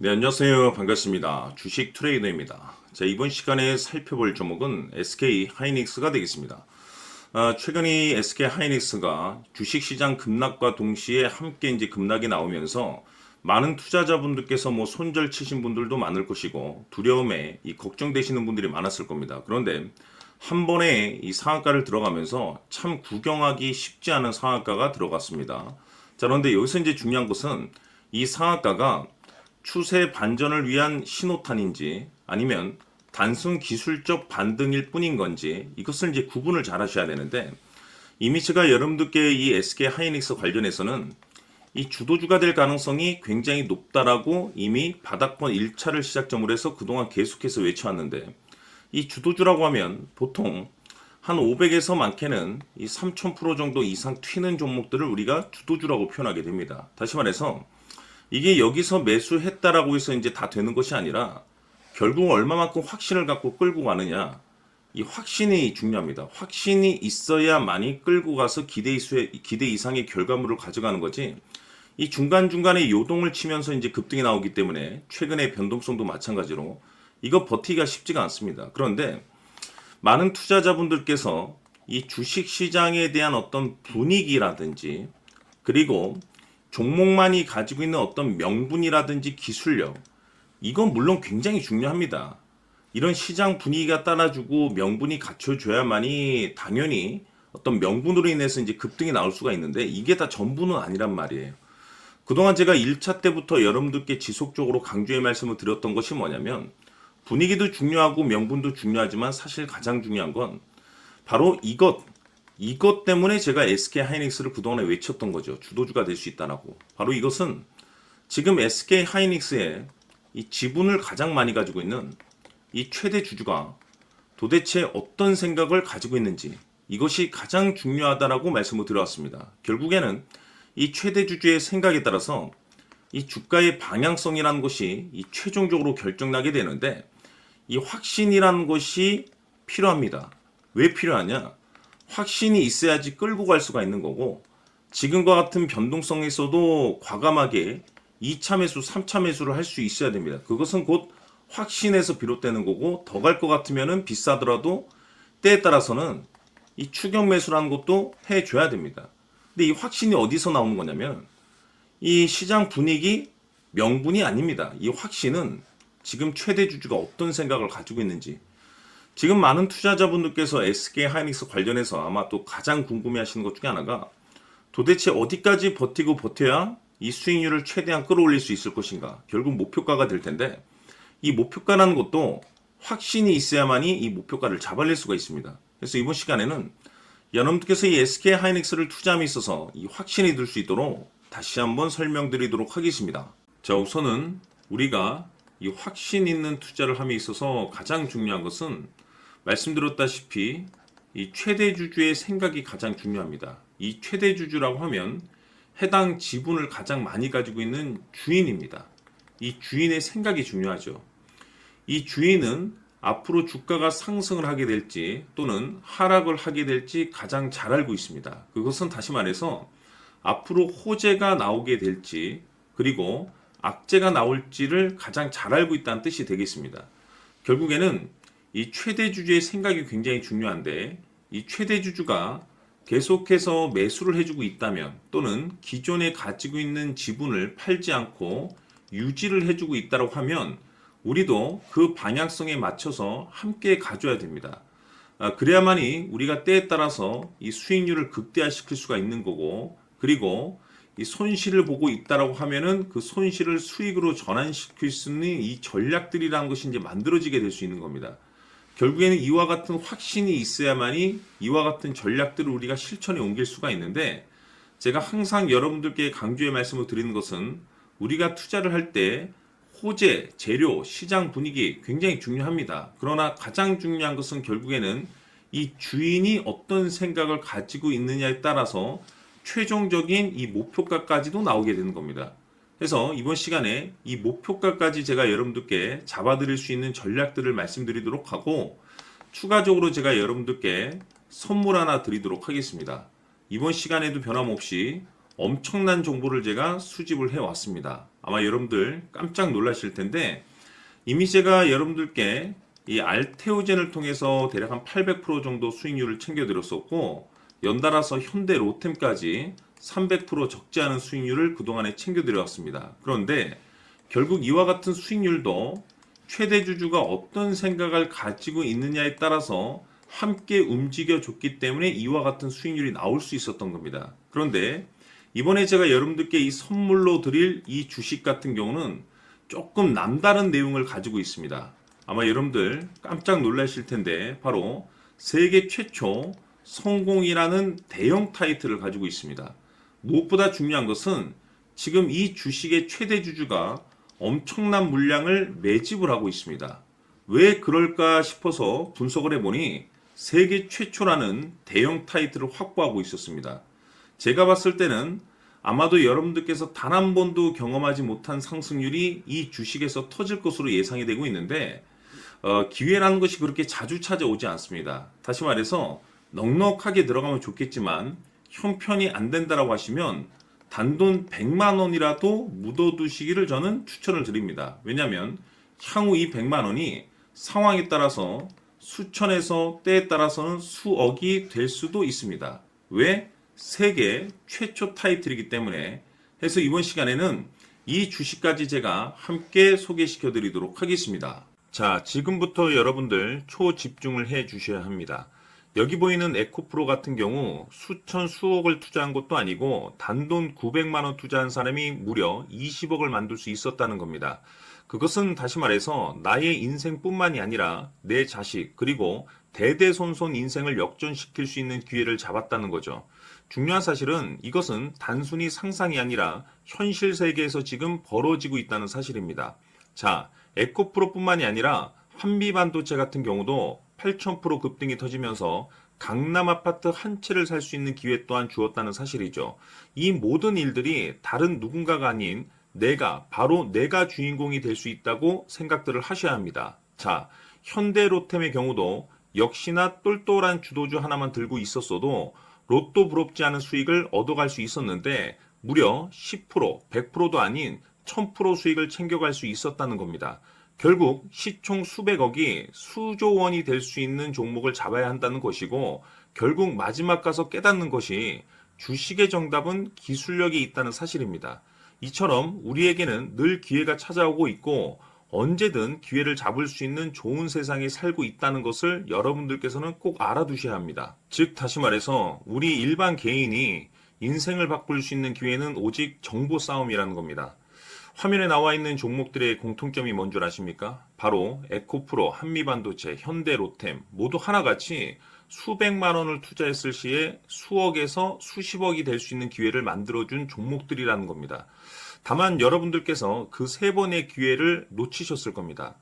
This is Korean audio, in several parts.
네, 안녕하세요. 반갑습니다. 주식 트레이더입니다. 자, 이번 시간에 살펴볼 종목은 SK 하이닉스가 되겠습니다. 최근 이 SK 하이닉스가 주식시장 급락과 동시에 함께 이제 급락이 나오면서 많은 투자자분들께서 뭐 손절 치신 분들도 많을 것이고 두려움에 걱정되시는 분들이 많았을 겁니다. 그런데 한 번에 이 상한가를 들어가면서 참 구경하기 쉽지 않은 상한가가 들어갔습니다. 자, 그런데 여기서 이제 중요한 것은 이 상한가가 추세 반전을 위한 신호탄인지 아니면 단순 기술적 반등일 뿐인 건지 이것을 이제 구분을 잘 하셔야 되는데, 이미 제가 여러분들께 이 SK 하이닉스 관련해서는 이 주도주가 될 가능성이 굉장히 높다라고 이미 바닥권 1차를 시작점으로 해서 그동안 계속해서 외쳐왔는데, 이 주도주라고 하면 보통 한 500에서 많게는 이 3000% 정도 이상 튀는 종목들을 우리가 주도주라고 표현하게 됩니다. 다시 말해서 이게 여기서 매수했다라고 해서 이제 다 되는 것이 아니라 결국 얼마만큼 확신을 갖고 끌고 가느냐, 이 확신이 중요합니다. 확신이 있어야만이 끌고 가서 기대 이상의 결과물을 가져가는 거지, 이 중간중간에 요동을 치면서 이제 급등이 나오기 때문에 최근의 변동성도 마찬가지로 이거 버티기가 쉽지가 않습니다. 그런데 많은 투자자분들께서 이 주식 시장에 대한 어떤 분위기라든지 그리고 종목만이 가지고 있는 어떤 명분이라든지 기술력, 이건 물론 굉장히 중요합니다. 이런 시장 분위기가 따라주고 명분이 갖춰줘야만이 당연히 어떤 명분으로 인해서 이제 급등이 나올 수가 있는데, 이게 다 전부는 아니란 말이에요. 그동안 제가 1차 때부터 여러분들께 지속적으로 강조의 말씀을 드렸던 것이 뭐냐면, 분위기도 중요하고 명분도 중요하지만 사실 가장 중요한 건 바로 이것 때문에 제가 SK 하이닉스를 그동안에 외쳤던 거죠. 주도주가 될 수 있다라고. 바로 이것은 지금 SK 하이닉스의 이 지분을 가장 많이 가지고 있는 이 최대 주주가 도대체 어떤 생각을 가지고 있는지, 이것이 가장 중요하다라고 말씀을 드려왔습니다. 결국에는 이 최대 주주의 생각에 따라서 이 주가의 방향성이라는 것이 이 최종적으로 결정나게 되는데, 이 확신이라는 것이 필요합니다. 왜 필요하냐? 확신이 있어야지 끌고 갈 수가 있는 거고, 지금과 같은 변동성에서도 과감하게 2차 매수, 3차 매수를 할 수 있어야 됩니다. 그것은 곧 확신에서 비롯되는 거고, 더 갈 것 같으면은 비싸더라도 때에 따라서는 이 추격 매수라는 것도 해줘야 됩니다. 근데 이 확신이 어디서 나오는 거냐면 이 시장 분위기, 명분이 아닙니다. 이 확신은 지금 최대 주주가 어떤 생각을 가지고 있는지, 지금 많은 투자자분들께서 SK 하이닉스 관련해서 아마 또 가장 궁금해하시는 것 중에 하나가 도대체 어디까지 버티고 버텨야 이 수익률을 최대한 끌어올릴 수 있을 것인가, 결국 목표가가 될 텐데, 이 목표가라는 것도 확신이 있어야만이 이 목표가를 잡아낼 수가 있습니다. 그래서 이번 시간에는 여러분들께서 이 SK 하이닉스를 투자함에 있어서 이 확신이 들 수 있도록 다시 한번 설명드리도록 하겠습니다. 자, 우선은 우리가 이 확신 있는 투자를 함에 있어서 가장 중요한 것은 말씀드렸다시피 이 최대 주주의 생각이 가장 중요합니다. 이 최대 주주라고 하면 해당 지분을 가장 많이 가지고 있는 주인입니다. 이 주인의 생각이 중요하죠. 이 주인은 앞으로 주가가 상승을 하게 될지 또는 하락을 하게 될지 가장 잘 알고 있습니다. 그것은 다시 말해서 앞으로 호재가 나오게 될지 그리고 악재가 나올지를 가장 잘 알고 있다는 뜻이 되겠습니다. 결국에는 이 최대 주주의 생각이 굉장히 중요한데, 이 최대 주주가 계속해서 매수를 해주고 있다면 또는 기존에 가지고 있는 지분을 팔지 않고 유지를 해주고 있다고 하면 우리도 그 방향성에 맞춰서 함께 가져야 됩니다. 그래야만이 우리가 때에 따라서 이 수익률을 극대화시킬 수가 있는 거고, 그리고 이 손실을 보고 있다라고 하면은 그 손실을 수익으로 전환시킬 수 있는 이 전략들이라는 것이 이제 만들어지게 될 수 있는 겁니다. 결국에는 이와 같은 확신이 있어야만이 이와 같은 전략들을 우리가 실천에 옮길 수가 있는데, 제가 항상 여러분들께 강조의 말씀을 드리는 것은 우리가 투자를 할 때 호재, 재료, 시장 분위기 굉장히 중요합니다. 그러나 가장 중요한 것은 결국에는 이 주인이 어떤 생각을 가지고 있느냐에 따라서 최종적인 이 목표가까지도 나오게 되는 겁니다. 그래서 이번 시간에 이 목표가까지 제가 여러분들께 잡아드릴 수 있는 전략들을 말씀드리도록 하고, 추가적으로 제가 여러분들께 선물 하나 드리도록 하겠습니다. 이번 시간에도 변함없이 엄청난 정보를 제가 수집을 해왔습니다. 아마 여러분들 깜짝 놀라실 텐데 이미 제가 여러분들께 이 알테오젠을 통해서 대략 한 800% 정도 수익률을 챙겨드렸었고 연달아서 현대 로템까지 300% 적지 않은 수익률을 그동안에 챙겨드려왔습니다. 그런데 결국 이와 같은 수익률도 최대 주주가 어떤 생각을 가지고 있느냐에 따라서 함께 움직여줬기 때문에 이와 같은 수익률이 나올 수 있었던 겁니다. 그런데 이번에 제가 여러분들께 이 선물로 드릴 이 주식 같은 경우는 조금 남다른 내용을 가지고 있습니다. 아마 여러분들 깜짝 놀라실 텐데 바로 세계 최초 성공이라는 대형 타이틀을 가지고 있습니다. 무엇보다 중요한 것은 지금 이 주식의 최대 주주가 엄청난 물량을 매집을 하고 있습니다. 왜 그럴까 싶어서 분석을 해보니 세계 최초라는 대형 타이틀을 확보하고 있었습니다. 제가 봤을 때는 아마도 여러분들께서 단 한 번도 경험하지 못한 상승률이 이 주식에서 터질 것으로 예상이 되고 있는데 기회라는 것이 그렇게 자주 찾아오지 않습니다. 다시 말해서 넉넉하게 들어가면 좋겠지만 형편이 안 된다라고 하시면 단돈 100만 원이라도 묻어두시기를 저는 추천을 드립니다. 왜냐하면 향후 이 100만 원이 상황에 따라서 수천에서 때에 따라서는 수억이 될 수도 있습니다. 왜? 세계 최초 타이틀이기 때문에 해서 이번 시간에는 이 주식까지 제가 함께 소개시켜 드리도록 하겠습니다. 자, 지금부터 여러분들 초집중을 해 주셔야 합니다. 여기 보이는 에코프로 같은 경우 수천 수억을 투자한 것도 아니고 단돈 900만 원 투자한 사람이 무려 20억을 만들 수 있었다는 겁니다. 그것은 다시 말해서 나의 인생뿐만이 아니라 내 자식 그리고 대대손손 인생을 역전시킬 수 있는 기회를 잡았다는 거죠. 중요한 사실은 이것은 단순히 상상이 아니라 현실 세계에서 지금 벌어지고 있다는 사실입니다. 자, 에코프로뿐만이 아니라 한미반도체 같은 경우도 8,000% 급등이 터지면서 강남 아파트 한 채를 살 수 있는 기회 또한 주었다는 사실이죠. 이 모든 일들이 다른 누군가가 아닌 바로 내가 주인공이 될 수 있다고 생각들을 하셔야 합니다. 자, 현대로템의 경우도 역시나 똘똘한 주도주 하나만 들고 있었어도 로또 부럽지 않은 수익을 얻어갈 수 있었는데 무려 10%, 100%도 아닌 1000% 수익을 챙겨갈 수 있었다는 겁니다. 결국 시총 수백억이 수조 원이 될 수 있는 종목을 잡아야 한다는 것이고 결국 마지막 가서 깨닫는 것이 주식의 정답은 기술력이 있다는 사실입니다. 이처럼 우리에게는 늘 기회가 찾아오고 있고 언제든 기회를 잡을 수 있는 좋은 세상에 살고 있다는 것을 여러분들께서는 꼭 알아두셔야 합니다. 즉 다시 말해서 우리 일반 개인이 인생을 바꿀 수 있는 기회는 오직 정보 싸움이라는 겁니다. 화면에 나와 있는 종목들의 공통점이 뭔 줄 아십니까? 바로 에코프로, 한미반도체, 현대로템 모두 하나같이 수백만 원을 투자했을 시에 수억에서 수십억이 될 수 있는 기회를 만들어준 종목들이라는 겁니다. 다만 여러분들께서 그 세 번의 기회를 놓치셨을 겁니다.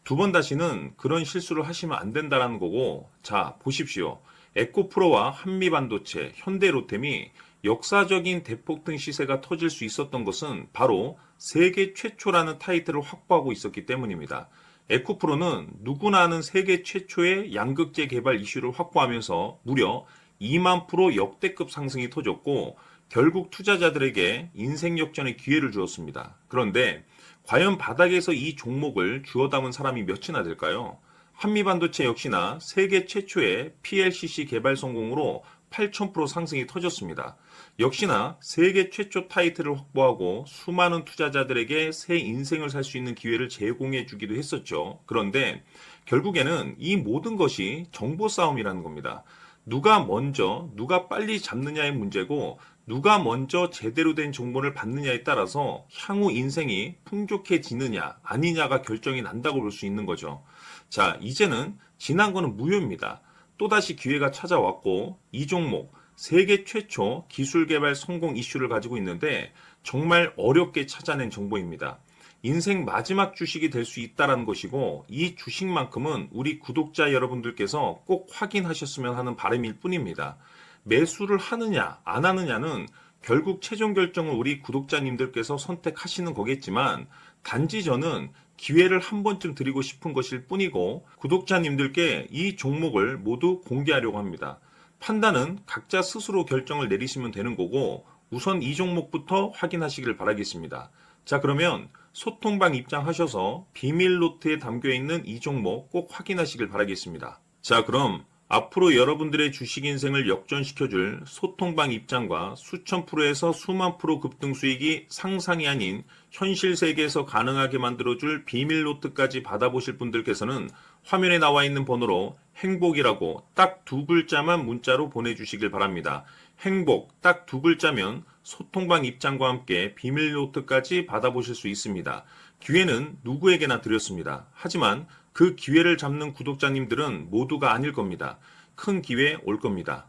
두 번 다시는 그런 실수를 하시면 안 된다는 거고, 자, 보십시오. 에코프로와 한미반도체, 현대로템이 역사적인 대폭등 시세가 터질 수 있었던 것은 바로 세계 최초라는 타이틀을 확보하고 있었기 때문입니다. 에코프로는 누구나 아는 세계 최초의 양극재 개발 이슈를 확보하면서 무려 2만 프로 역대급 상승이 터졌고 결국 투자자들에게 인생 역전의 기회를 주었습니다. 그런데 과연 바닥에서 이 종목을 주워 담은 사람이 몇이나 될까요? 한미반도체 역시나 세계 최초의 PLCC 개발 성공으로 8,000% 상승이 터졌습니다. 역시나 세계 최초 타이틀을 확보하고 수많은 투자자들에게 새 인생을 살 수 있는 기회를 제공해 주기도 했었죠. 그런데 결국에는 이 모든 것이 정보 싸움이라는 겁니다. 누가 먼저, 누가 빨리 잡느냐의 문제고 누가 먼저 제대로 된 정보를 받느냐에 따라서 향후 인생이 풍족해지느냐 아니냐가 결정이 난다고 볼 수 있는 거죠. 자, 이제는 지난 거는 무효입니다. 또다시 기회가 찾아왔고 이 종목 세계 최초 기술 개발 성공 이슈를 가지고 있는데 정말 어렵게 찾아낸 정보입니다. 인생 마지막 주식이 될 수 있다는 것이고 이 주식만큼은 우리 구독자 여러분들께서 꼭 확인하셨으면 하는 바람일 뿐입니다. 매수를 하느냐 안 하느냐는 결국 최종 결정을 우리 구독자님들께서 선택하시는 거겠지만 단지 저는 기회를 한 번쯤 드리고 싶은 것일 뿐이고 구독자님들께 이 종목을 모두 공개하려고 합니다. 판단은 각자 스스로 결정을 내리시면 되는 거고 우선 이 종목부터 확인하시길 바라겠습니다. 자, 그러면 소통방 입장하셔서 비밀 노트에 담겨 있는 이 종목 꼭 확인하시길 바라겠습니다. 자, 그럼 앞으로 여러분들의 주식 인생을 역전시켜줄 소통방 입장과 수천 프로에서 수만 프로 급등 수익이 상상이 아닌 현실 세계에서 가능하게 만들어줄 비밀 노트까지 받아보실 분들께서는 화면에 나와 있는 번호로 행복이라고 딱 두 글자만 문자로 보내주시길 바랍니다. 행복 딱 두 글자면 소통방 입장과 함께 비밀 노트까지 받아보실 수 있습니다. 기회는 누구에게나 드렸습니다. 하지만 그 기회를 잡는 구독자님들은 모두가 아닐 겁니다. 큰 기회 올 겁니다.